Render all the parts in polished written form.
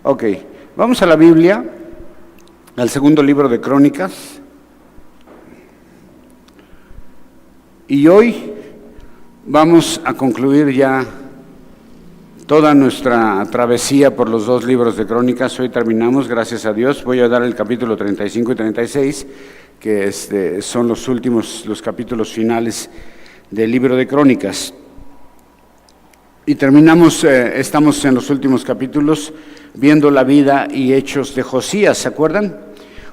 Ok, vamos a la Biblia, al segundo libro de Crónicas. Y hoy vamos a concluir ya toda nuestra travesía por los dos libros de Crónicas. Hoy terminamos, gracias a Dios. Voy a dar el capítulo 35 y 36, que son los capítulos finales del libro de Crónicas. Y terminamos, estamos en los últimos capítulos viendo la vida y hechos de Josías, ¿se acuerdan?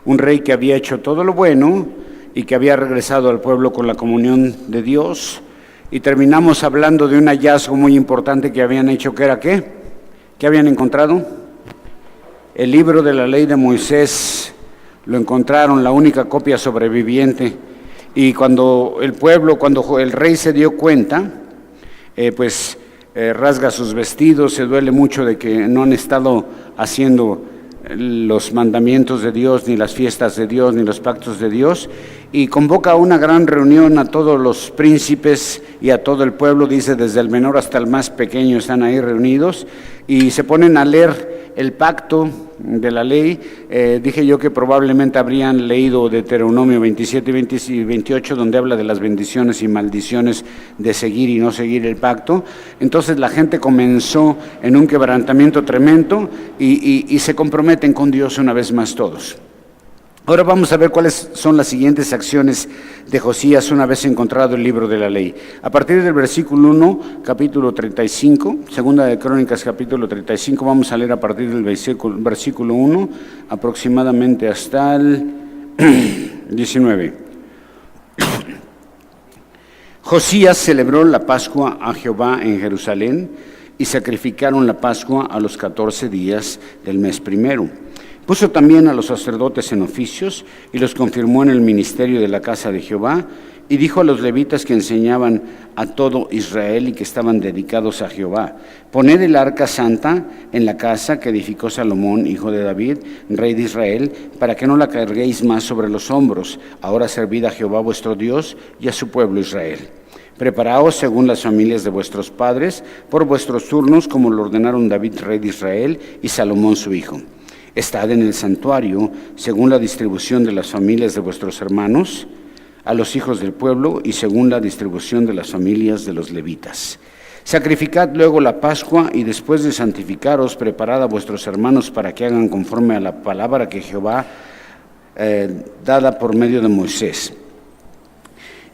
Un rey que había hecho todo lo bueno y que había regresado al pueblo con la comunión de Dios. Y terminamos hablando de un hallazgo muy importante que habían hecho, que era ¿qué? ¿Qué habían encontrado? El libro de la ley de Moisés. Lo encontraron, la única copia sobreviviente. Y cuando el rey se dio cuenta, rasga sus vestidos, se duele mucho de que no han estado haciendo los mandamientos de Dios, ni las fiestas de Dios, ni los pactos de Dios, y convoca una gran reunión a todos los príncipes y a todo el pueblo, dice, desde el menor hasta el más pequeño están ahí reunidos, y se ponen a leer el pacto de la ley. Dije yo que probablemente habrían leído Deuteronomio 27 y 28, donde habla de las bendiciones y maldiciones de seguir y no seguir el pacto. Entonces la gente comenzó en un quebrantamiento tremendo y se comprometen con Dios una vez más todos. Ahora vamos a ver cuáles son las siguientes acciones de Josías una vez encontrado el libro de la ley. A partir del versículo 1, capítulo 35, segunda de Crónicas, capítulo 35, vamos a leer a partir del versículo 1, aproximadamente hasta el 19. Josías celebró la Pascua a Jehová en Jerusalén y sacrificaron la Pascua a los 14 días del mes primero. Puso también a los sacerdotes en oficios y los confirmó en el ministerio de la casa de Jehová, y dijo a los levitas que enseñaban a todo Israel y que estaban dedicados a Jehová: poned el arca santa en la casa que edificó Salomón, hijo de David, rey de Israel, para que no la carguéis más sobre los hombros. Ahora servid a Jehová vuestro Dios y a su pueblo Israel. Preparaos según las familias de vuestros padres, por vuestros turnos, como lo ordenaron David, rey de Israel, y Salomón su hijo. Estad en el santuario, según la distribución de las familias de vuestros hermanos, a los hijos del pueblo, y según la distribución de las familias de los levitas. Sacrificad luego la Pascua, y después de santificaros, preparad a vuestros hermanos para que hagan conforme a la palabra que Jehová dada por medio de Moisés.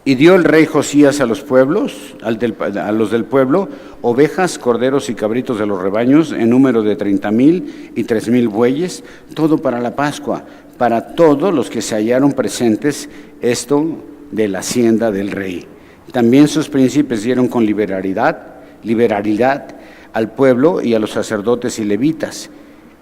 Y dio el rey Josías a los pueblos, a los del pueblo, ovejas, corderos y cabritos de los rebaños, en número de 30,000 y 3,000 bueyes, todo para la Pascua, para todos los que se hallaron presentes, esto de la hacienda del rey. También sus príncipes dieron con liberalidad al pueblo y a los sacerdotes y levitas.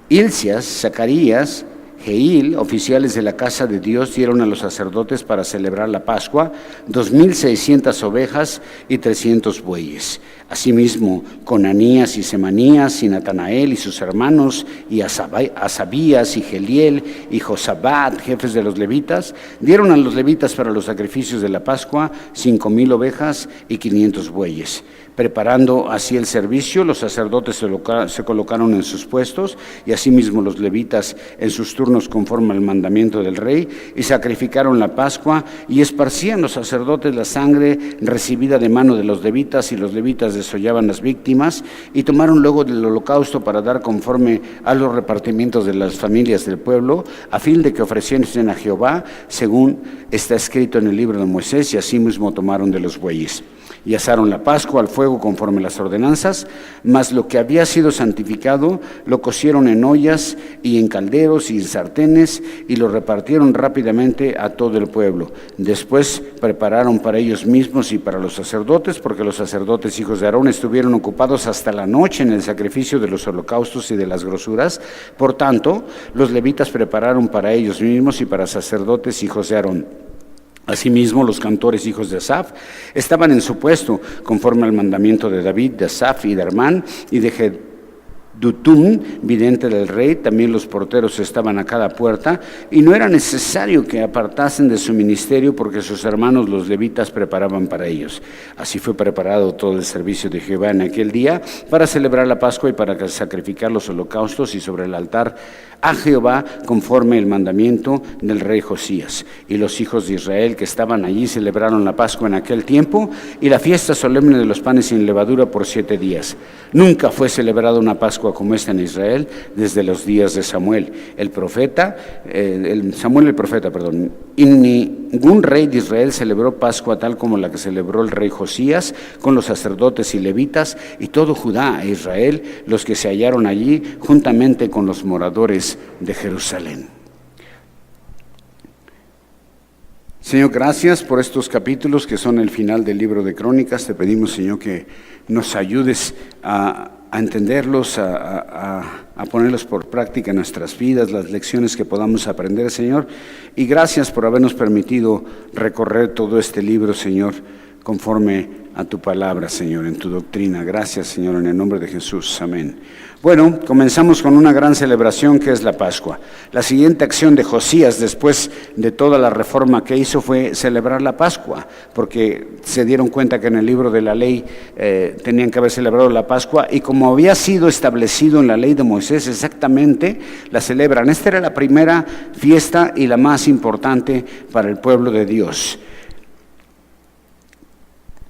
Hilcias, Zacarías, Jehiel, oficiales de la casa de Dios, dieron a los sacerdotes para celebrar la Pascua 2,600 ovejas y 300 bueyes. Asimismo, Conanías y Semanías y Natanael y sus hermanos, y Asabías y Geliel y Josabat, jefes de los levitas, dieron a los levitas para los sacrificios de la Pascua 5,000 ovejas y 500 bueyes. Preparando así el servicio, los sacerdotes se colocaron en sus puestos, y asimismo los levitas en sus turnos conforme al mandamiento del rey, y sacrificaron la Pascua, y esparcían los sacerdotes la sangre recibida de mano de los levitas, y los levitas desollaban las víctimas, y tomaron luego del holocausto para dar conforme a los repartimientos de las familias del pueblo, a fin de que ofreciesen a Jehová, según está escrito en el libro de Moisés, y asimismo tomaron de los bueyes. Y asaron la Pascua al fuego conforme las ordenanzas, mas lo que había sido santificado lo cocieron en ollas y en calderos y en sartenes, y lo repartieron rápidamente a todo el pueblo. Después prepararon para ellos mismos y para los sacerdotes, porque los sacerdotes hijos de Aarón estuvieron ocupados hasta la noche en el sacrificio de los holocaustos y de las grosuras. Por tanto, los levitas prepararon para ellos mismos y para sacerdotes hijos de Aarón. Asimismo, los cantores hijos de Asaf estaban en su puesto, conforme al mandamiento de David, de Asaf y de Hermán y de Dutum, vidente del rey, también los porteros estaban a cada puerta, y no era necesario que apartasen de su ministerio porque sus hermanos los levitas preparaban para ellos. Así fue preparado todo el servicio de Jehová en aquel día para celebrar la Pascua y para sacrificar los holocaustos y sobre el altar a Jehová conforme el mandamiento del rey Josías. Y los hijos de Israel que estaban allí celebraron la Pascua en aquel tiempo y la fiesta solemne de los panes sin levadura por 7 días. Nunca fue celebrada una Pascua como esta en Israel desde los días de Samuel, el profeta, y ningún rey de Israel celebró Pascua tal como la que celebró el rey Josías con los sacerdotes y levitas y todo Judá e Israel, los que se hallaron allí juntamente con los moradores de Jerusalén. Señor, gracias por estos capítulos que son el final del libro de Crónicas. Te pedimos, Señor, que nos ayudes a entenderlos, a ponerlos por práctica en nuestras vidas, las lecciones que podamos aprender, Señor. Y gracias por habernos permitido recorrer todo este libro, Señor, conforme a tu palabra, Señor, en tu doctrina. Gracias, Señor, en el nombre de Jesús. Amén. Bueno, comenzamos con una gran celebración que es la Pascua. La siguiente acción de Josías después de toda la reforma que hizo fue celebrar la Pascua, porque se dieron cuenta que en el libro de la ley tenían que haber celebrado la Pascua y como había sido establecido en la ley de Moisés exactamente, la celebran. Esta era la primera fiesta y la más importante para el pueblo de Dios.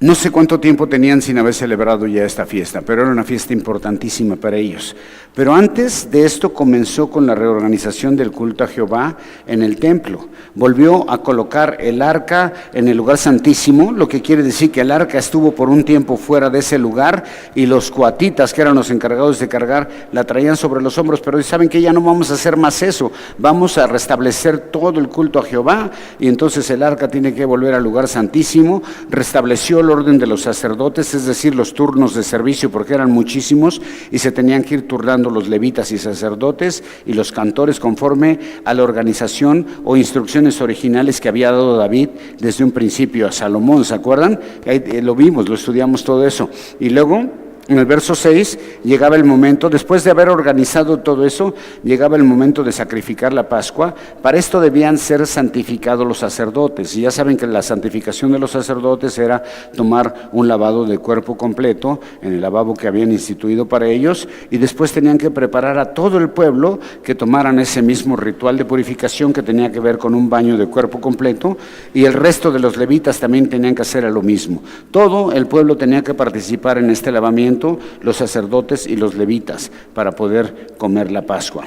No sé cuánto tiempo tenían sin haber celebrado ya esta fiesta, pero era una fiesta importantísima para ellos. Pero antes de esto comenzó con la reorganización del culto a Jehová en el templo. Volvió a colocar el arca en el lugar santísimo, lo que quiere decir que el arca estuvo por un tiempo fuera de ese lugar y los coatitas, que eran los encargados de cargar, la traían sobre los hombros. Pero saben que ya no vamos a hacer más eso, vamos a restablecer todo el culto a Jehová y entonces el arca tiene que volver al lugar santísimo. Restableció el orden de los sacerdotes, es decir, los turnos de servicio, porque eran muchísimos y se tenían que ir turnando los levitas y sacerdotes y los cantores conforme a la organización o instrucciones originales que había dado David desde un principio a Salomón. ¿Se acuerdan? Ahí lo vimos, lo estudiamos todo eso. Y luego en el verso 6 llegaba el momento, después de haber organizado todo eso, llegaba el momento de sacrificar la Pascua. Para esto debían ser santificados los sacerdotes. Y ya saben que la santificación de los sacerdotes era tomar un lavado de cuerpo completo en el lavabo que habían instituido para ellos. Y después tenían que preparar a todo el pueblo que tomaran ese mismo ritual de purificación que tenía que ver con un baño de cuerpo completo. Y el resto de los levitas también tenían que hacer lo mismo. Todo el pueblo tenía que participar en este lavamiento, los sacerdotes y los levitas, para poder comer la Pascua.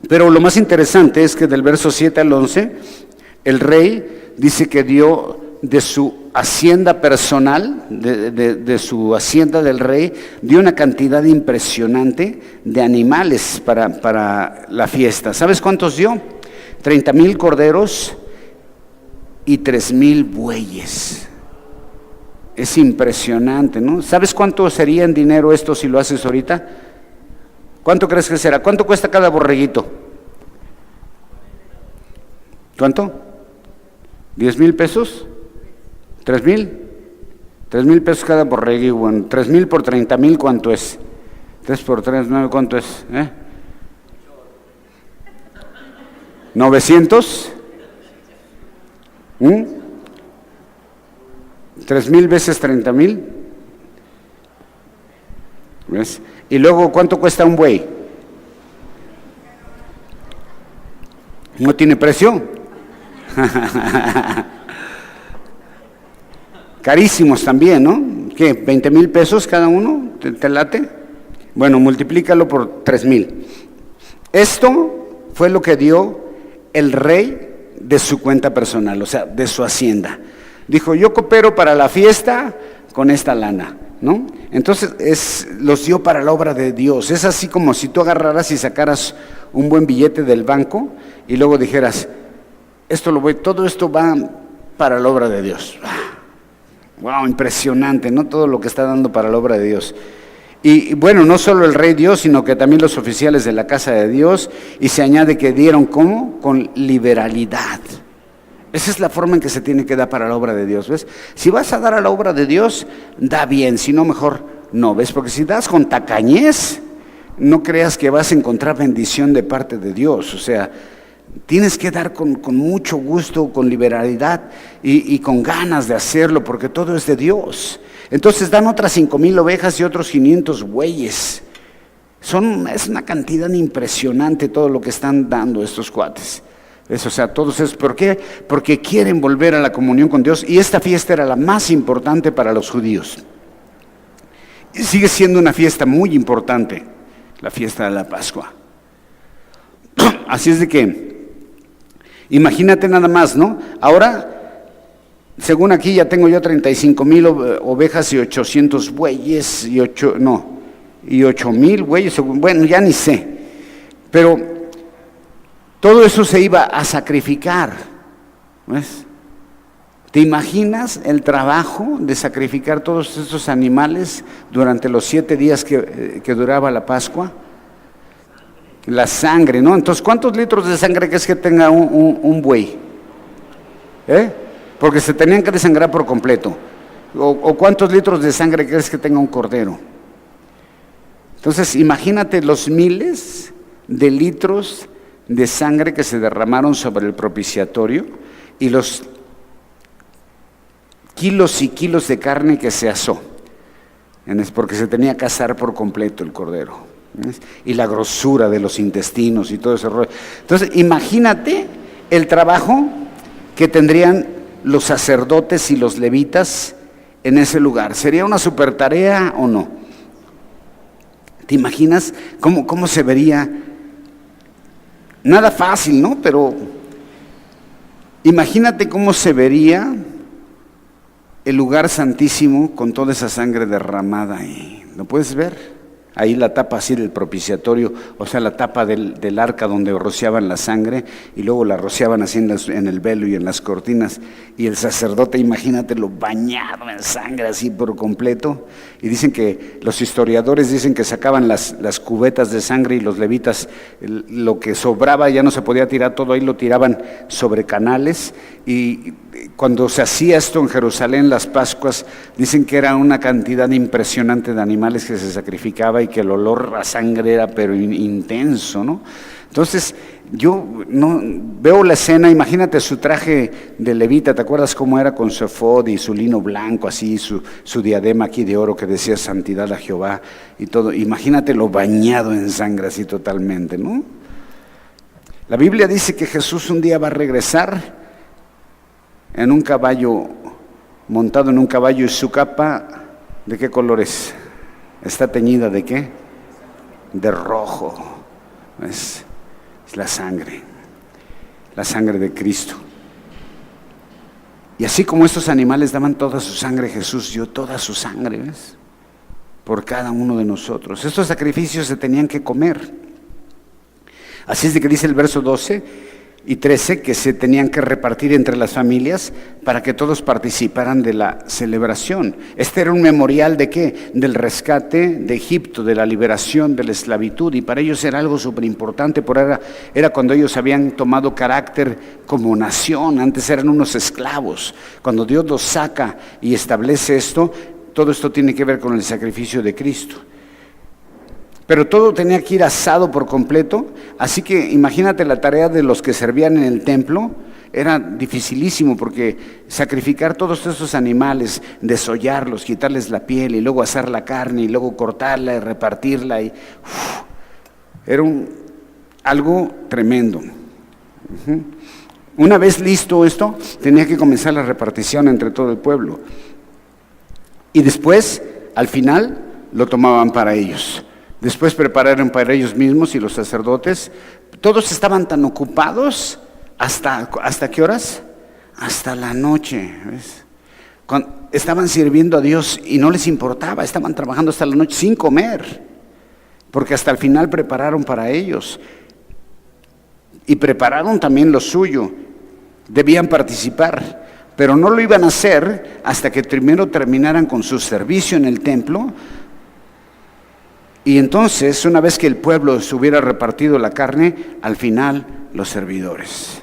Pero lo más interesante es que del verso 7 al 11, el rey dice que dio de su hacienda personal, de su hacienda del rey, dio una cantidad impresionante de animales para la fiesta. ¿Sabes cuántos dio? 30,000 corderos y 3,000 bueyes. Es impresionante, ¿no? ¿Sabes cuánto sería en dinero esto si lo haces ahorita? ¿Cuánto crees que será? ¿Cuánto cuesta cada borreguito? ¿Cuánto? ¿10,000 pesos? ¿3,000? 3,000 pesos cada borreguito. Bueno, 3,000 por 30,000, ¿cuánto es? 3 por 3, 9, ¿cuánto es? ¿900? 3,000 veces 30,000. ¿Ves? Y luego, ¿cuánto cuesta un buey? ¿No tiene precio? Carísimos también, ¿no? ¿Qué? ¿20,000 pesos cada uno? ¿Te late? Bueno, multiplícalo por 3,000. Esto fue lo que dio el rey de su cuenta personal, o sea, de su hacienda. Dijo, yo coopero para la fiesta con esta lana, ¿no? Entonces los dio para la obra de Dios. Es así como si tú agarraras y sacaras un buen billete del banco y luego dijeras, todo esto va para la obra de Dios. Wow, impresionante, ¿no? Todo lo que está dando para la obra de Dios. Y bueno, no solo el rey dio, sino que también los oficiales de la casa de Dios, y se añade que dieron ¿cómo? Con liberalidad. Esa es la forma en que se tiene que dar para la obra de Dios, ¿ves? Si vas a dar a la obra de Dios, da bien, si no mejor no, ¿ves? Porque si das con tacañez, no creas que vas a encontrar bendición de parte de Dios. O sea, tienes que dar con mucho gusto, con liberalidad y con ganas de hacerlo, porque todo es de Dios. Entonces dan otras 5,000 ovejas y otros 500 bueyes. Es una cantidad impresionante todo lo que están dando estos cuates. O sea, todos esos. ¿Por qué? Porque quieren volver a la comunión con Dios, y esta fiesta era la más importante para los judíos. Y sigue siendo una fiesta muy importante, la fiesta de la Pascua. Así es de que, imagínate nada más, ¿no? Ahora, según aquí ya tengo yo 35,000 ovejas y 800 bueyes y 8,000 bueyes, bueno, ya ni sé. Pero todo eso se iba a sacrificar, ¿ves? ¿Te imaginas el trabajo de sacrificar todos estos animales durante los 7 días que duraba la Pascua? La sangre, ¿no? Entonces, ¿cuántos litros de sangre crees que tenga un buey? Porque se tenían que desangrar por completo. ¿O cuántos litros de sangre crees que tenga un cordero? Entonces, imagínate los miles de litros de sangre que se derramaron sobre el propiciatorio y los kilos y kilos de carne que se asó, porque se tenía que asar por completo el cordero, ¿ves? Y la grosura de los intestinos y todo ese rollo. Entonces, imagínate el trabajo que tendrían los sacerdotes y los levitas en ese lugar. ¿Sería una super tarea o no? ¿Te imaginas cómo se vería? Nada fácil, ¿no? Pero imagínate cómo se vería el lugar santísimo con toda esa sangre derramada ahí. ¿Lo puedes ver? Ahí la tapa así del propiciatorio, o sea, la tapa del arca donde rociaban la sangre, y luego la rociaban así en el velo y en las cortinas, y el sacerdote, imagínatelo, bañado en sangre así por completo. Y dicen que, los historiadores dicen que sacaban las cubetas de sangre, y los levitas, lo que sobraba ya no se podía tirar todo, ahí lo tiraban sobre canales. Y cuando se hacía esto en Jerusalén, las Pascuas, dicen que era una cantidad impresionante de animales que se sacrificaba, y que el olor a sangre era pero intenso, ¿no? Entonces, yo no veo la escena. Imagínate su traje de levita, ¿te acuerdas cómo era con su efod y su lino blanco así, su diadema aquí de oro que decía santidad a Jehová y todo? Imagínatelo bañado en sangre así totalmente, ¿no? La Biblia dice que Jesús un día va a regresar en un caballo, montado en un caballo, y su capa, ¿de qué color es? ¿Está teñida de qué? De rojo. Es la sangre de Cristo. Y así como estos animales daban toda su sangre, Jesús dio toda su sangre, ¿ves? Por cada uno de nosotros. Estos sacrificios se tenían que comer. Así es de que dice el verso 12 y 13 que se tenían que repartir entre las familias para que todos participaran de la celebración. Este era un memorial ¿de qué? Del rescate de Egipto, de la liberación de la esclavitud, y para ellos era algo súper importante, porque era cuando ellos habían tomado carácter como nación. Antes eran unos esclavos. Cuando Dios los saca y establece esto, todo esto tiene que ver con el sacrificio de Cristo. Pero todo tenía que ir asado por completo, así que imagínate la tarea de los que servían en el templo. Era dificilísimo, porque sacrificar todos esos animales, desollarlos, quitarles la piel y luego asar la carne y luego cortarla y repartirla, era algo tremendo. Una vez listo esto, tenía que comenzar la repartición entre todo el pueblo, y después, al final, lo tomaban para ellos. Después prepararon para ellos mismos y los sacerdotes. Todos estaban tan ocupados, ¿hasta qué horas? Hasta la noche, ¿ves? Estaban sirviendo a Dios y no les importaba, estaban trabajando hasta la noche sin comer, porque hasta el final prepararon para ellos. Y prepararon también lo suyo, debían participar, pero no lo iban a hacer hasta que primero terminaran con su servicio en el templo. Y entonces, una vez que el pueblo se hubiera repartido la carne, al final los servidores.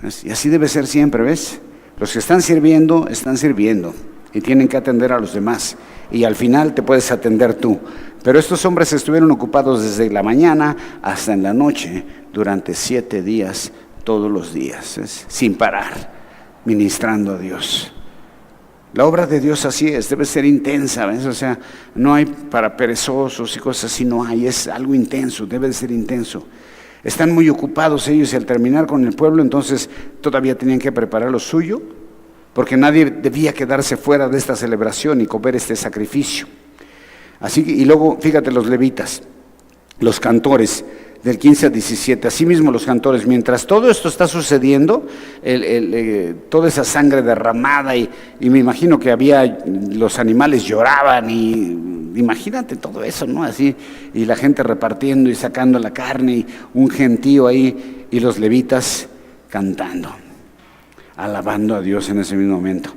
¿Ves? Y así debe ser siempre, ¿ves? Los que están sirviendo, y tienen que atender a los demás. Y al final te puedes atender tú. Pero estos hombres estuvieron ocupados desde la mañana hasta en la noche, durante 7 días, todos los días, sin parar, ministrando a Dios. La obra de Dios así es, debe ser intensa, ¿ves? O sea, no hay para perezosos y cosas así, no hay, es algo intenso, debe de ser intenso. Están muy ocupados ellos y al terminar con el pueblo, entonces todavía tenían que preparar lo suyo, porque nadie debía quedarse fuera de esta celebración y comer este sacrificio. Así que, y luego, fíjate, los levitas, los cantores, del 15 al 17, asimismo los cantores, mientras todo esto está sucediendo, toda esa sangre derramada, y me imagino que los animales lloraban, y imagínate todo eso, ¿no? Así, y la gente repartiendo y sacando la carne, y un gentío ahí, y los levitas cantando, alabando a Dios en ese mismo momento.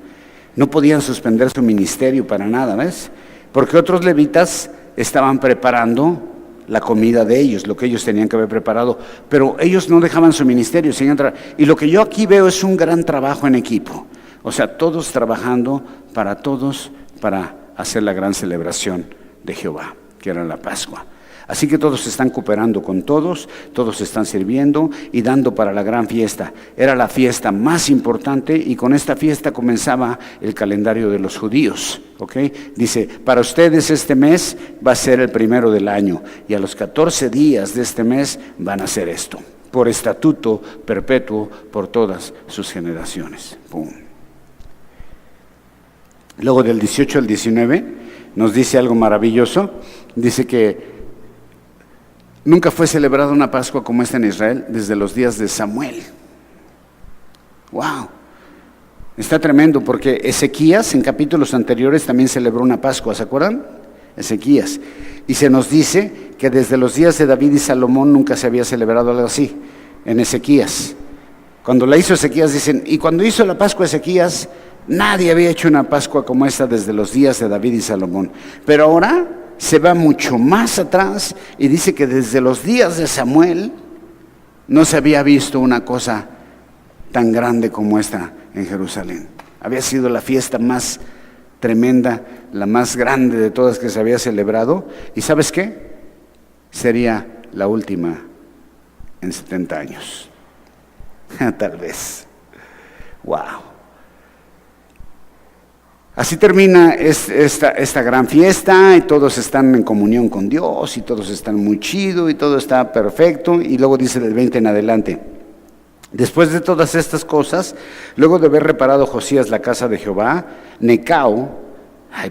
No podían suspender su ministerio para nada, ¿ves? Porque otros levitas estaban preparando la comida de ellos, lo que ellos tenían que haber preparado, pero ellos no dejaban su ministerio sin entrar. Y lo que yo aquí veo es un gran trabajo en equipo, o sea, todos trabajando para todos, para hacer la gran celebración de Jehová, que era la Pascua. Así que todos están cooperando con todos están sirviendo y dando para la gran fiesta. Era la fiesta más importante, y con esta fiesta comenzaba el calendario de los judíos, ¿ok? Dice, para ustedes este mes va a ser el primero del año, y a los 14 días de este mes van a hacer esto, por estatuto perpetuo por todas sus generaciones. ¡Pum! Luego del 18 al 19 nos dice algo maravilloso. Dice que nunca fue celebrada una Pascua como esta en Israel desde los días de Samuel. ¡Wow! Está tremendo, porque Ezequías en capítulos anteriores también celebró una Pascua, ¿se acuerdan? Ezequías. Y se nos dice que desde los días de David y Salomón nunca se había celebrado algo así, en Ezequías. Cuando la hizo Ezequías, dicen, y cuando hizo la Pascua Ezequías, nadie había hecho una Pascua como esta desde los días de David y Salomón. Pero ahora se va mucho más atrás y dice que desde los días de Samuel no se había visto una cosa tan grande como esta en Jerusalén. Había sido la fiesta más tremenda, la más grande de todas que se había celebrado. ¿Y sabes qué? Sería la última en 70 años. Tal vez. ¡Wow! Así termina esta gran fiesta, y todos están en comunión con Dios, y todos están muy chido, y todo está perfecto. Y luego dice del 20 en adelante: después de todas estas cosas, luego de haber reparado Josías la casa de Jehová, Necao,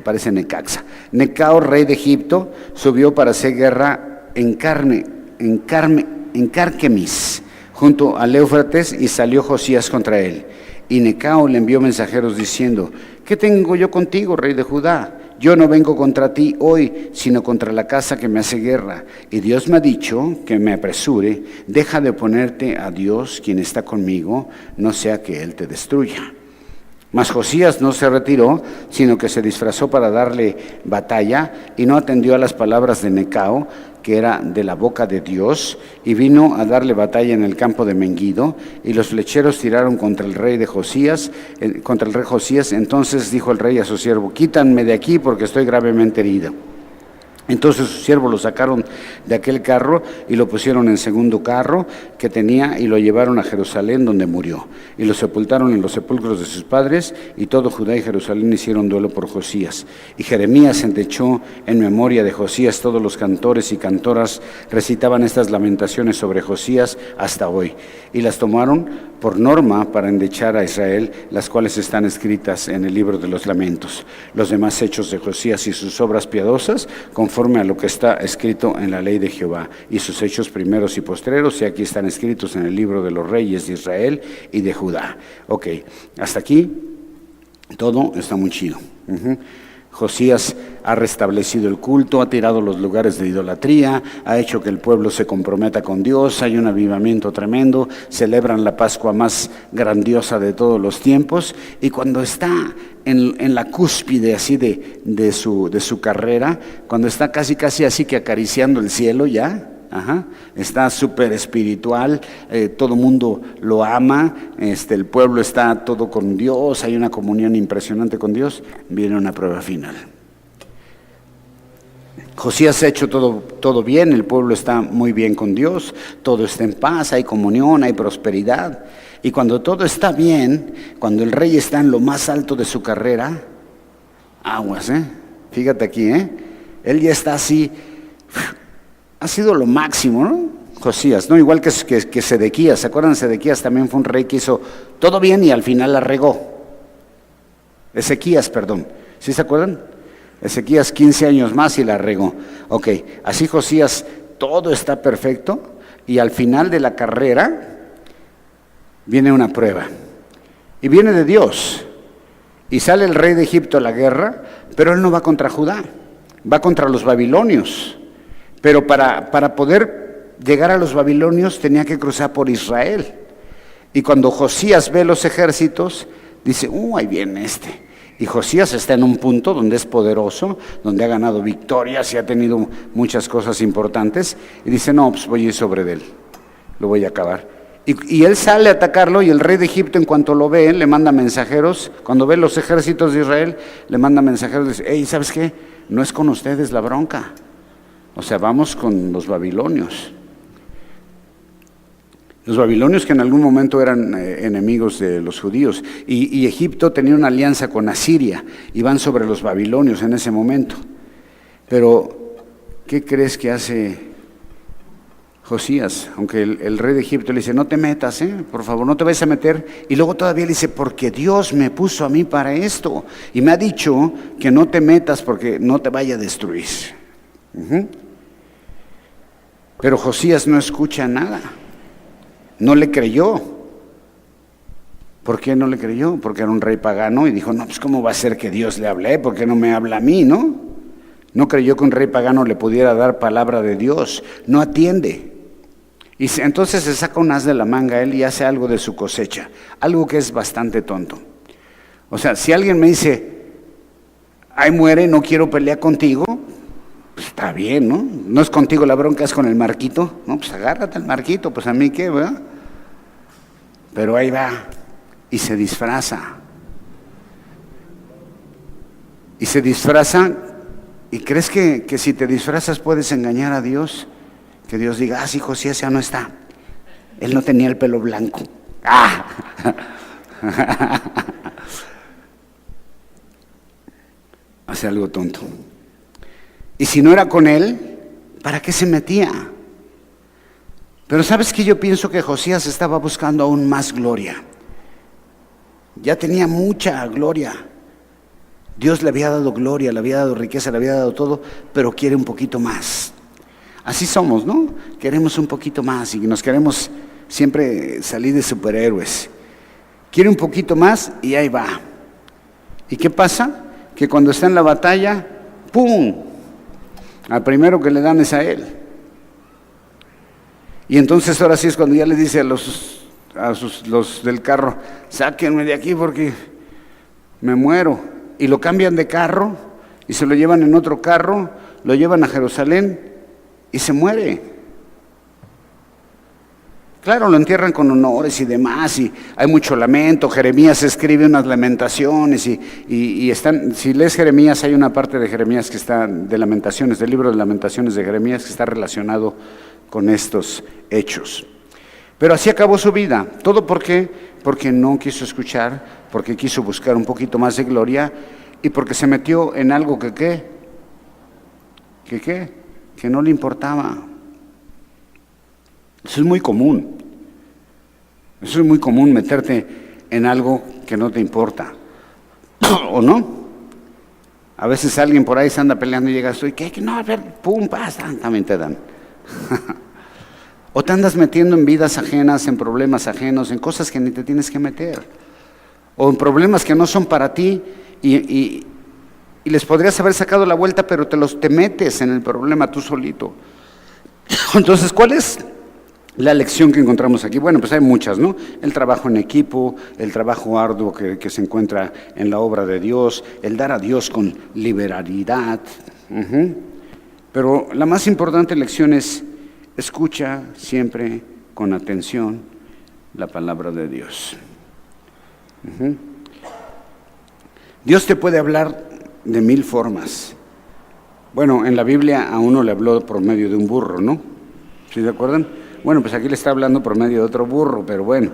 parece Necaxa, Necao, rey de Egipto, subió para hacer guerra en Carquemis, junto al Éufrates, y salió Josías contra él. Y Necao le envió mensajeros diciendo: ¿qué tengo yo contigo, rey de Judá? Yo no vengo contra ti hoy, sino contra la casa que me hace guerra. Y Dios me ha dicho que me apresure. Deja de oponerte a Dios, quien está conmigo, no sea que Él te destruya. Mas Josías no se retiró, sino que se disfrazó para darle batalla, y no atendió a las palabras de Necao, que era de la boca de Dios, y vino a darle batalla en el campo de Megiddo, y los flecheros tiraron contra el rey Josías. Entonces dijo el rey a su siervo: quítanme de aquí, porque estoy gravemente herido. Entonces sus siervos lo sacaron de aquel carro y lo pusieron en segundo carro que tenía, y lo llevaron a Jerusalén, donde murió. Y lo sepultaron en los sepulcros de sus padres, y todo Judá y Jerusalén hicieron duelo por Josías. Y Jeremías endechó en memoria de Josías. Todos los cantores y cantoras recitaban estas lamentaciones sobre Josías hasta hoy. Y las tomaron por norma para endechar a Israel, las cuales están escritas en el libro de los lamentos. Los demás hechos de Josías y sus obras piadosas, conforme a lo que está escrito en la ley de Jehová, y sus hechos primeros y postreros, y aquí están escritos en el libro de los reyes de Israel y de Judá. Ok, hasta aquí todo está muy chido. Josías ha restablecido el culto, ha tirado los lugares de idolatría, ha hecho que el pueblo se comprometa con Dios, hay un avivamiento tremendo, celebran la Pascua más grandiosa de todos los tiempos, y cuando está en la cúspide así de su carrera, cuando está casi así que acariciando el cielo ya, Ajá. Está súper espiritual, todo mundo lo ama, el pueblo está todo con Dios, hay una comunión impresionante con Dios. Viene una prueba final. Josías ha hecho todo bien, el pueblo está muy bien con Dios, todo está en paz, hay comunión, hay prosperidad. Y cuando todo está bien, cuando el rey está en lo más alto de su carrera, aguas, fíjate aquí, él ya está así, ha sido lo máximo, ¿no? Josías, ¿no? Igual que Sedequías, ¿se acuerdan? Sedequías también fue un rey que hizo todo bien y al final la regó. Ezequías, perdón, ¿sí se acuerdan? Ezequías 15 años más y la regó. Ok, así Josías, todo está perfecto y al final de la carrera viene una prueba. Y viene de Dios. Y sale el rey de Egipto a la guerra, pero él no va contra Judá, va contra los babilonios. Pero para poder llegar a los babilonios tenía que cruzar por Israel. Y cuando Josías ve los ejércitos, dice, ahí viene este. Y Josías está en un punto donde es poderoso, donde ha ganado victorias y ha tenido muchas cosas importantes. Y dice, no, pues voy a ir sobre él, lo voy a acabar. Y él sale a atacarlo y el rey de Egipto en cuanto lo ve, le manda mensajeros. Cuando ve los ejércitos de Israel, le manda mensajeros y dice, hey, ¿sabes qué? No es con ustedes la bronca. O sea, vamos con los babilonios. Los babilonios que en algún momento eran enemigos de los judíos. Y Egipto tenía una alianza con Asiria. Y van sobre los babilonios en ese momento. Pero, ¿qué crees que hace Josías? Aunque el rey de Egipto le dice, no te metas, por favor, no te vayas a meter. Y luego todavía le dice, porque Dios me puso a mí para esto. Y me ha dicho que no te metas porque no te vaya a destruir. Pero Josías no escucha nada. No le creyó. ¿Por qué no le creyó? Porque era un rey pagano y dijo, no, pues ¿cómo va a ser que Dios le hable? ¿Por qué no me habla a mí, no? No creyó que un rey pagano le pudiera dar palabra de Dios. No atiende. Y entonces se saca un as de la manga él y hace algo de su cosecha. Algo que es bastante tonto. O sea, si alguien me dice, ahí muere, no quiero pelear contigo, pues está bien, ¿no? No es contigo la bronca, es con el marquito. No, pues agárrate al marquito, pues a mí qué, ¿verdad? Pero ahí va y se disfraza. Y se disfraza, ¿y crees que si te disfrazas puedes engañar a Dios? Que Dios diga, sí, Josías ya no está. Él no tenía el pelo blanco. ¡Ah! Hace algo tonto. Y si no era con él, ¿para qué se metía? Pero ¿sabes qué? Yo pienso que Josías estaba buscando aún más gloria. Ya tenía mucha gloria. Dios le había dado gloria, le había dado riqueza, le había dado todo, pero quiere un poquito más. Así somos, ¿no? Queremos un poquito más y nos queremos siempre salir de superhéroes. Quiere un poquito más y ahí va. ¿Y qué pasa? Que cuando está en la batalla, ¡pum!, al primero que le dan es a él. Y entonces ahora sí es cuando ya le dice a los del carro, sáquenme de aquí porque me muero. Y lo cambian de carro y se lo llevan en otro carro, lo llevan a Jerusalén y se muere. Claro, lo entierran con honores y demás, y hay mucho lamento. Jeremías escribe unas lamentaciones y están, si lees Jeremías, hay una parte de Jeremías que está, de lamentaciones, del libro de lamentaciones de Jeremías, que está relacionado con estos hechos. Pero así acabó su vida. ¿Todo por qué? Porque no quiso escuchar, porque quiso buscar un poquito más de gloria y porque se metió en algo que no le importaba. Eso es muy común. Eso es muy común, meterte en algo que no te importa. ¿O no? A veces alguien por ahí se anda peleando y llegas tú y ¿qué? No, a ver, pum, pasa, también te dan. O te andas metiendo en vidas ajenas, en problemas ajenos, en cosas que ni te tienes que meter. O en problemas que no son para ti y les podrías haber sacado la vuelta, pero te metes en el problema tú solito. Entonces, ¿cuál es la lección que encontramos aquí? Bueno, pues hay muchas, ¿no? El trabajo en equipo, el trabajo arduo que se encuentra en la obra de Dios, el dar a Dios con liberalidad. Pero la más importante lección es escucha siempre con atención la palabra de Dios. Dios te puede hablar de 1000 formas. Bueno, en la Biblia a uno le habló por medio de un burro, ¿no? ¿Sí se acuerdan? Bueno, pues aquí le está hablando por medio de otro burro, pero bueno,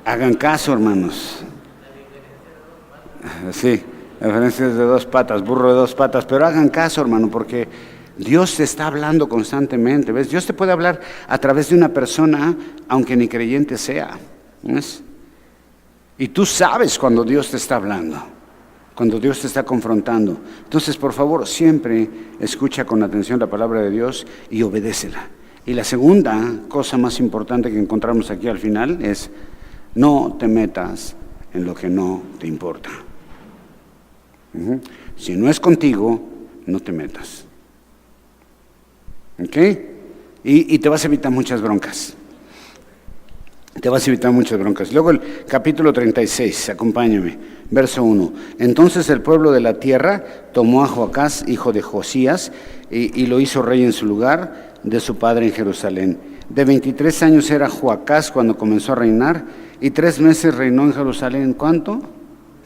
hagan caso, hermanos. Sí, la diferencia es de 2 patas, burro de 2 patas, pero hagan caso, hermano, porque Dios te está hablando constantemente, ¿ves? Dios te puede hablar a través de una persona, aunque ni creyente sea, ¿ves? Y tú sabes cuando Dios te está hablando, cuando Dios te está confrontando. Entonces, por favor, siempre escucha con atención la palabra de Dios y obedécela. Y la segunda cosa más importante que encontramos aquí al final es: no te metas en lo que no te importa. Si no es contigo, no te metas. ¿Ok? Y te vas a evitar muchas broncas. Te vas a evitar muchas broncas. Luego el capítulo 36, acompáñame, verso 1. Entonces el pueblo de la tierra tomó a Joacás, hijo de Josías, y lo hizo rey en su lugar de su padre en Jerusalén. De 23 años era Joacás cuando comenzó a reinar, y 3 meses reinó en Jerusalén. ¿Cuánto?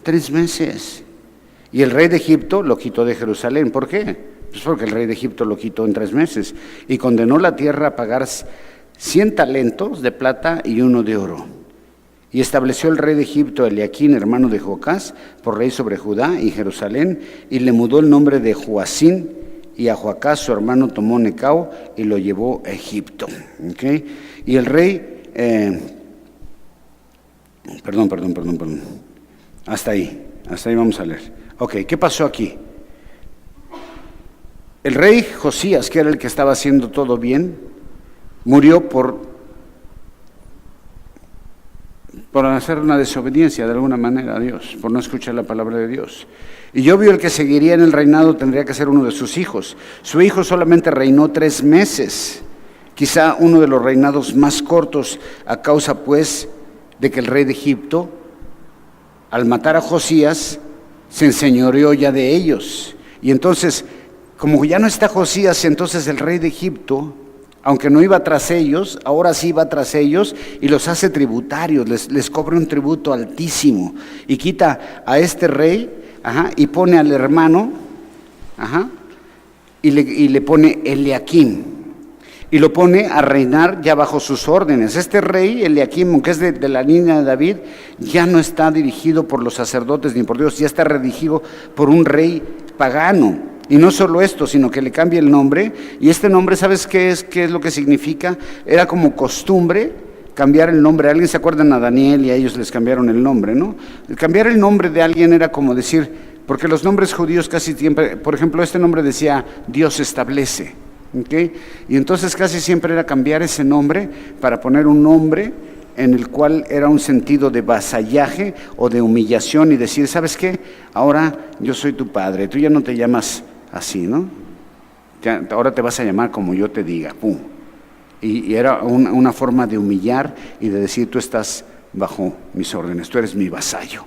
3 meses. Y el rey de Egipto lo quitó de Jerusalén. ¿Por qué? Pues porque el rey de Egipto lo quitó en 3 meses. Y condenó la tierra a pagar 100 talentos de plata y 1 de oro. Y estableció el rey de Egipto a Eliaquín, hermano de Joacás, por rey sobre Judá y Jerusalén, y le mudó el nombre de Joacín, y a Joacás su hermano tomó Necao y lo llevó a Egipto. ¿Okay? Y el rey, perdón. Hasta ahí vamos a leer. Ok, ¿qué pasó aquí? El rey Josías, que era el que estaba haciendo todo bien, murió por hacer una desobediencia de alguna manera a Dios, por no escuchar la palabra de Dios. Y obvio, el que seguiría en el reinado tendría que ser uno de sus hijos. Su hijo solamente reinó 3 meses, quizá uno de los reinados más cortos, a causa pues de que el rey de Egipto, al matar a Josías, se enseñoreó ya de ellos. Y entonces, como ya no está Josías, entonces el rey de Egipto, aunque no iba tras ellos, ahora sí va tras ellos y los hace tributarios, les cobra un tributo altísimo y quita a este rey, y pone al hermano, y le pone Eliaquín y lo pone a reinar ya bajo sus órdenes. Este rey Eliaquim, aunque es de la línea de David, ya no está dirigido por los sacerdotes ni por Dios, ya está redirigido por un rey pagano. Y no solo esto, sino que le cambia el nombre. Y este nombre, ¿sabes qué es lo que significa? Era como costumbre cambiar el nombre. ¿Alguien se acuerdan a Daniel y a ellos les cambiaron el nombre, no? El cambiar el nombre de alguien era como decir, porque los nombres judíos casi siempre, por ejemplo, este nombre decía Dios establece, ¿okay? Y entonces casi siempre era cambiar ese nombre para poner un nombre en el cual era un sentido de vasallaje o de humillación y decir, ¿sabes qué? Ahora yo soy tu padre, tú ya no te llamas así, ¿no? Ahora te vas a llamar como yo te diga, ¡pum! Y era una forma de humillar y de decir, tú estás bajo mis órdenes, tú eres mi vasallo.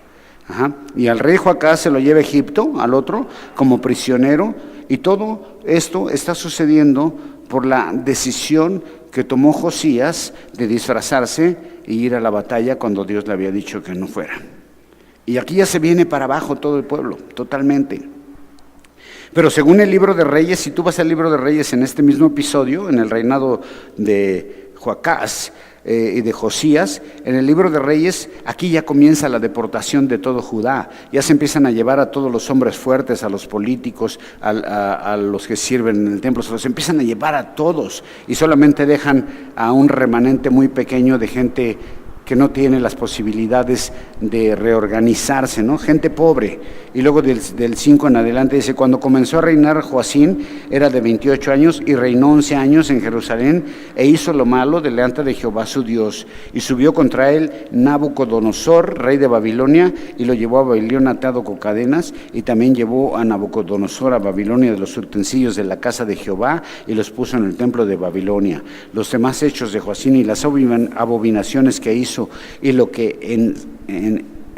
Y al rey Joacás se lo lleva a Egipto, al otro, como prisionero, y todo esto está sucediendo por la decisión que tomó Josías de disfrazarse e ir a la batalla cuando Dios le había dicho que no fuera. Y aquí ya se viene para abajo todo el pueblo, totalmente. Pero según el libro de Reyes, si tú vas al libro de Reyes en este mismo episodio, en el reinado de Joacás y de Josías, en el libro de Reyes, aquí ya comienza la deportación de todo Judá. Ya se empiezan a llevar a todos los hombres fuertes, a los políticos, a los que sirven en el templo, se los empiezan a llevar a todos y solamente dejan a un remanente muy pequeño de gente que no tiene las posibilidades de reorganizarse, ¿no? Gente pobre. Y luego del 5 en adelante dice, cuando comenzó a reinar Joacín, era de 28 años y reinó 11 años en Jerusalén e hizo lo malo delante de Jehová su Dios. Y subió contra él Nabucodonosor, rey de Babilonia, y lo llevó a Babilonia atado con cadenas, y también llevó a Nabucodonosor a Babilonia de los utensilios de la casa de Jehová y los puso en el templo de Babilonia. Los demás hechos de Joacín y las abominaciones que hizo y lo que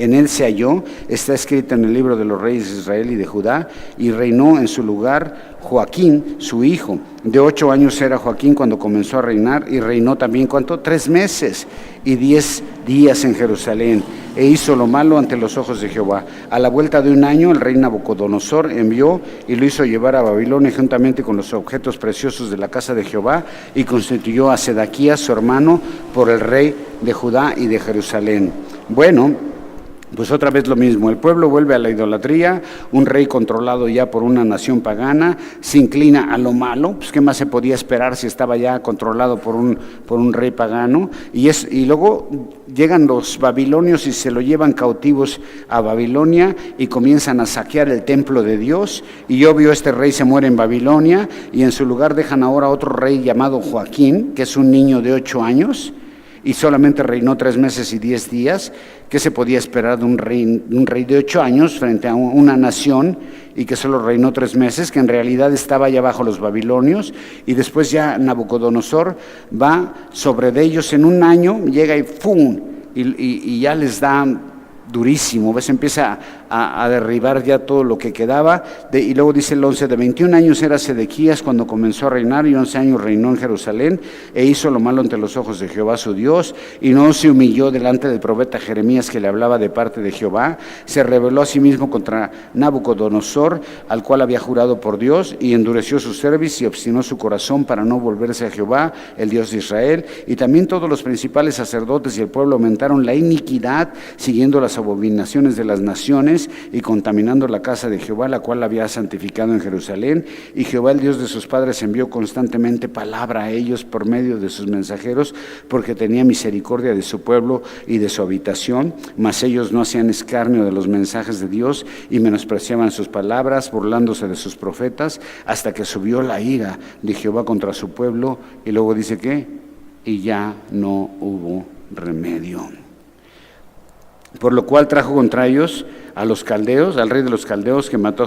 en él se halló, está escrita en el libro de los reyes de Israel y de Judá, y reinó en su lugar Joaquín, su hijo. De 8 años era Joaquín cuando comenzó a reinar, y reinó también, ¿cuánto? 3 meses y 10 días en Jerusalén, e hizo lo malo ante los ojos de Jehová. A la vuelta de 1 año, el rey Nabucodonosor envió y lo hizo llevar a Babilonia juntamente con los objetos preciosos de la casa de Jehová, y constituyó a Sedequías, su hermano, por el rey de Judá y de Jerusalén. Bueno, pues otra vez lo mismo, el pueblo vuelve a la idolatría, un rey controlado ya por una nación pagana, se inclina a lo malo, pues qué más se podía esperar si estaba ya controlado por un rey pagano, y luego llegan los babilonios y se lo llevan cautivos a Babilonia y comienzan a saquear el templo de Dios, y obvio este rey se muere en Babilonia, y en su lugar dejan ahora otro rey llamado Joaquín, que es un niño de 8 años, y solamente reinó 3 meses y 10 días. ¿Qué se podía esperar de un rey de 8 años frente a una nación y que solo reinó 3 meses, que en realidad estaba ya bajo los babilonios? Y después ya Nabucodonosor va sobre de ellos en 1 año, llega y ¡fum! Y ya les da durísimo, ¿ves? Empieza a derribar ya todo lo que quedaba, y luego dice el 11, de 21 años era Sedequías cuando comenzó a reinar, y 11 años reinó en Jerusalén, e hizo lo malo ante los ojos de Jehová su Dios, y no se humilló delante del profeta Jeremías que le hablaba de parte de Jehová. Se rebeló a sí mismo contra Nabucodonosor, al cual había jurado por Dios, y endureció su cerviz y obstinó su corazón para no volverse a Jehová, el Dios de Israel. Y también todos los principales sacerdotes y el pueblo aumentaron la iniquidad, siguiendo las abominaciones de las naciones y contaminando la casa de Jehová, la cual había santificado en Jerusalén. Y Jehová, el Dios de sus padres, envió constantemente palabra a ellos por medio de sus mensajeros, porque tenía misericordia de su pueblo y de su habitación. Mas ellos no hacían escarnio de los mensajes de Dios y menospreciaban sus palabras, burlándose de sus profetas, hasta que subió la ira de Jehová contra su pueblo. Y luego dice que, y ya no hubo remedio. Por lo cual trajo contra ellos a los caldeos, al rey de los caldeos, que mató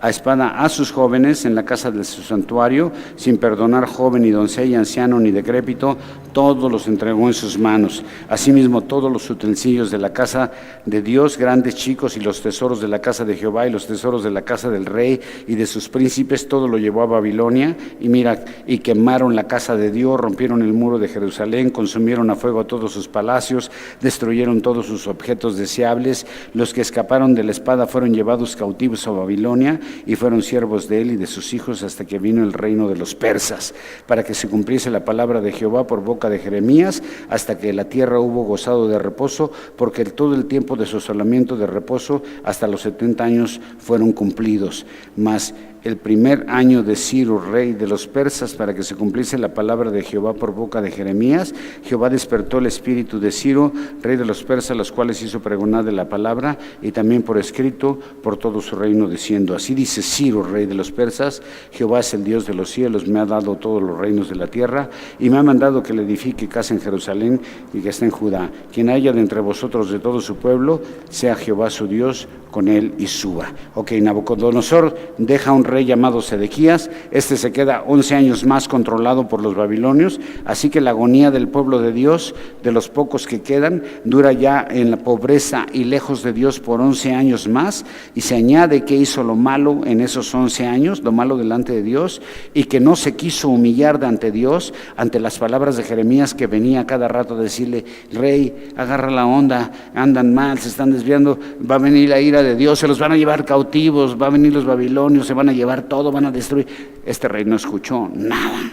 a espada a sus jóvenes en la casa de su santuario, sin perdonar joven ni doncella, anciano ni decrépito, todos los entregó en sus manos. Asimismo todos los utensilios de la casa de Dios, grandes, chicos, y los tesoros de la casa de Jehová y los tesoros de la casa del rey y de sus príncipes, todo lo llevó a Babilonia. Y mira, y quemaron la casa de Dios, rompieron el muro de Jerusalén, consumieron a fuego todos sus palacios, destruyeron todos sus objetos deseables. Los que escaparon de la espada fueron llevados cautivos a Babilonia y fueron siervos de él y de sus hijos hasta que vino el reino de los persas, para que se cumpliese la palabra de Jehová por boca de Jeremías, hasta que la tierra hubo gozado de reposo, porque todo el tiempo de su asolamiento de reposo hasta los 70 años fueron cumplidos. Mas el 1er año de Ciro, rey de los persas, para que se cumpliese la palabra de Jehová por boca de Jeremías, Jehová despertó el espíritu de Ciro, rey de los persas, los cuales hizo pregonar de la palabra, y también por escrito por todo su reino, diciendo: así dice Ciro, rey de los persas: Jehová es el Dios de los cielos, me ha dado todos los reinos de la tierra, y me ha mandado que le edifique casa en Jerusalén y que esté en Judá. Quien haya de entre vosotros de todo su pueblo, sea Jehová su Dios con él y suba. Ok, Nabucodonosor deja un rey llamado Sedequías. Este se queda 11 años más controlado por los babilonios, así que la agonía del pueblo de Dios, de los pocos que quedan, dura ya en la pobreza y lejos de Dios por 11 años más, y se añade que hizo lo malo en esos 11 años, lo malo delante de Dios, y que no se quiso humillar ante Dios, ante las palabras de Jeremías, que venía cada rato a decirle: rey, agarra la onda, andan mal, se están desviando, va a venir la ira de Dios, se los van a llevar cautivos, va a venir los babilonios, se van a llevar todo, van a destruir. Este rey no escuchó nada,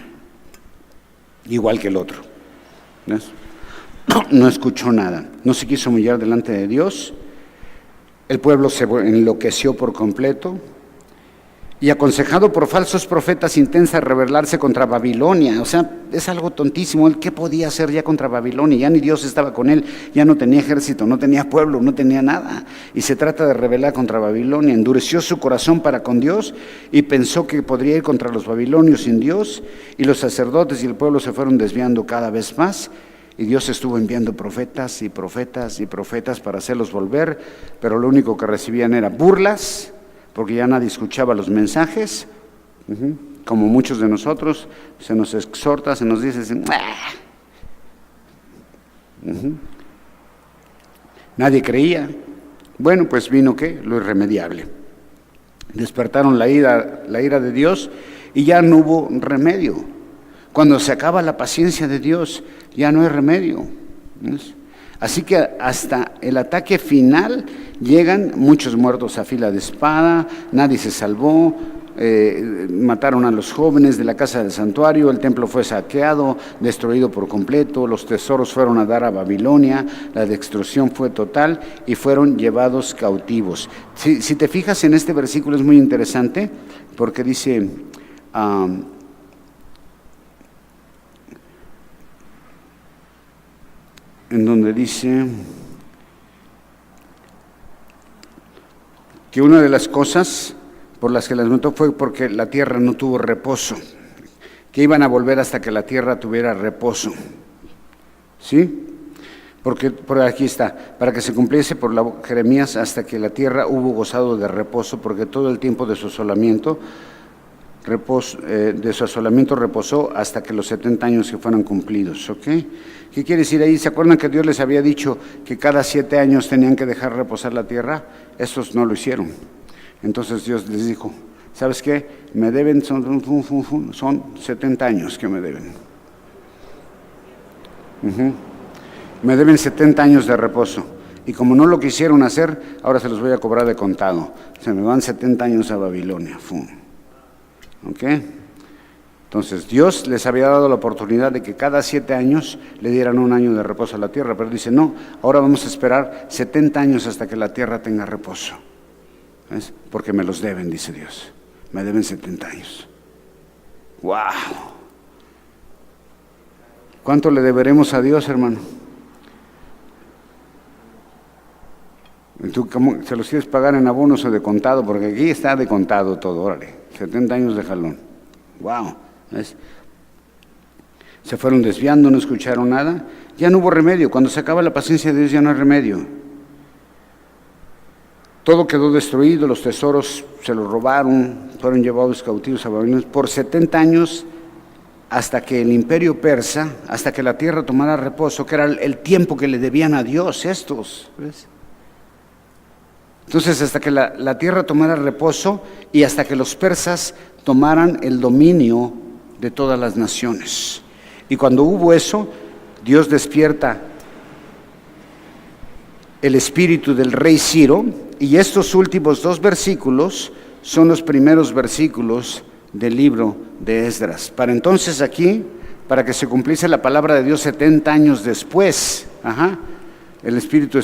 igual que el otro, ¿ves? No escuchó nada, no se quiso humillar delante de Dios. El pueblo se enloqueció por completo, y aconsejado por falsos profetas intenta rebelarse contra Babilonia. O sea, es algo tontísimo. ¿Él qué podía hacer ya contra Babilonia? Ya ni Dios estaba con él, ya no tenía ejército, no tenía pueblo, no tenía nada, y se trata de rebelar contra Babilonia. Endureció su corazón para con Dios y pensó que podría ir contra los babilonios sin Dios, y los sacerdotes y el pueblo se fueron desviando cada vez más, y Dios estuvo enviando profetas y profetas y profetas para hacerlos volver, pero lo único que recibían era burlas, porque ya nadie escuchaba los mensajes. Como muchos de nosotros, se nos exhorta, se nos dice: Nadie creía. Bueno, pues vino ¿qué? Lo irremediable. Despertaron la ira de Dios y ya no hubo remedio. Cuando se acaba la paciencia de Dios, ya no hay remedio. ¿Ves? Así que hasta el ataque final llegan muchos muertos a fila de espada, nadie se salvó, mataron a los jóvenes de la casa del santuario, el templo fue saqueado, destruido por completo, los tesoros fueron a dar a Babilonia, la destrucción fue total y fueron llevados cautivos. Si te fijas en este versículo es muy interesante porque dice... en donde dice que una de las cosas por las que las mató fue porque la tierra no tuvo reposo, que iban a volver hasta que la tierra tuviera reposo. ¿Sí? Porque por aquí está, para que se cumpliese por Jeremías hasta que la tierra hubo gozado de reposo, porque todo el tiempo de su asolamiento reposó hasta que los 70 años que fueron cumplidos. ¿Ok? ¿Qué quiere decir ahí? ¿Se acuerdan que Dios les había dicho que cada 7 años tenían que dejar reposar la tierra? Estos no lo hicieron. Entonces Dios les dijo, ¿sabes qué? Me deben, son 70 años que me deben. Me deben 70 años de reposo. Y como no lo quisieron hacer, ahora se los voy a cobrar de contado. Se me van 70 años a Babilonia. ¿Ok? Entonces Dios les había dado la oportunidad de que cada 7 años le dieran un año de reposo a la tierra, pero dice, no, ahora vamos a esperar 70 años hasta que la tierra tenga reposo. ¿Ves? Porque me los deben, dice Dios. Me deben 70 años. ¡Wow! ¿Cuánto le deberemos a Dios, hermano? ¿Tú cómo, se los quieres pagar en abonos o de contado? Porque aquí está de contado todo, órale. 70 años de jalón. ¡Wow! ¿Ves? Se fueron desviando, no escucharon nada. Ya no hubo remedio. Cuando se acaba la paciencia de Dios ya no hay remedio. Todo quedó destruido, los tesoros se los robaron, fueron llevados cautivos a Babilonia por 70 años hasta que el imperio persa, hasta que la tierra tomara reposo, que era el tiempo que le debían a Dios estos. ¿Ves? Entonces, hasta que la tierra tomara reposo y hasta que los persas tomaran el dominio de todas las naciones. Y cuando hubo eso, Dios despierta el espíritu del rey Ciro, y estos últimos 2 versículos son los primeros versículos del libro de Esdras. Para entonces aquí, para que se cumpliese la palabra de Dios 70 años después, el espíritu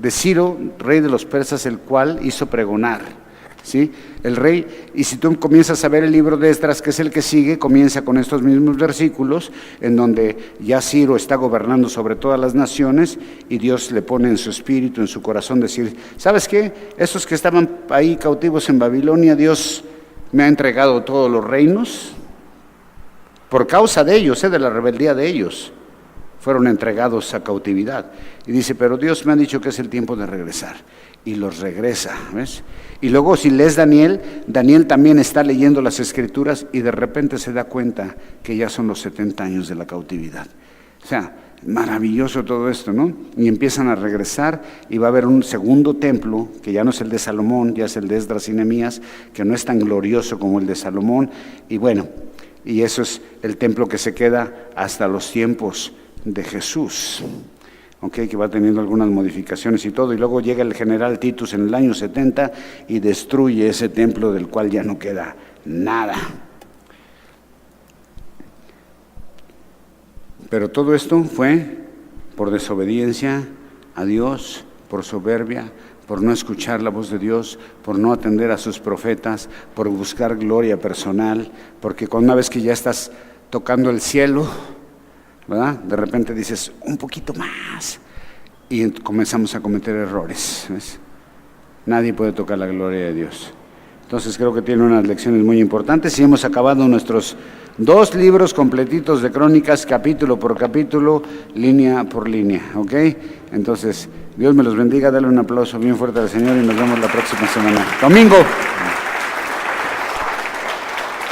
de Ciro, rey de los persas, el cual hizo pregonar. ¿Sí? El rey, y si tú comienzas a ver el libro de Esdras, que es el que sigue, comienza con estos mismos versículos, en donde ya Ciro está gobernando sobre todas las naciones, y Dios le pone en su espíritu, en su corazón, decir, ¿sabes qué? Estos que estaban ahí cautivos en Babilonia, Dios me ha entregado todos los reinos, por causa de ellos, de la rebeldía de ellos, fueron entregados a cautividad. Y dice, pero Dios me ha dicho que es el tiempo de regresar. Y los regresa, ¿ves? Y luego si lees Daniel también está leyendo las Escrituras y de repente se da cuenta que ya son los 70 años de la cautividad. O sea, maravilloso todo esto, ¿no? Y empiezan a regresar y va a haber un segundo templo, que ya no es el de Salomón, ya es el de Esdras y Nehemías, que no es tan glorioso como el de Salomón. Y bueno, y eso es el templo que se queda hasta los tiempos de Jesús. Que va teniendo algunas modificaciones y todo, y luego llega el general Titus en el año 70 y destruye ese templo del cual ya no queda nada. Pero todo esto fue por desobediencia a Dios, por soberbia, por no escuchar la voz de Dios, por no atender a sus profetas, por buscar gloria personal, porque una vez que ya estás tocando el cielo, ¿verdad? De repente dices, un poquito más, y comenzamos a cometer errores. ¿Ves? Nadie puede tocar la gloria de Dios. Entonces creo que tiene unas lecciones muy importantes y hemos acabado nuestros 2 libros completitos de crónicas, capítulo por capítulo, línea por línea. ¿Ok? Entonces, Dios me los bendiga, dale un aplauso bien fuerte al Señor y nos vemos la próxima semana. Domingo.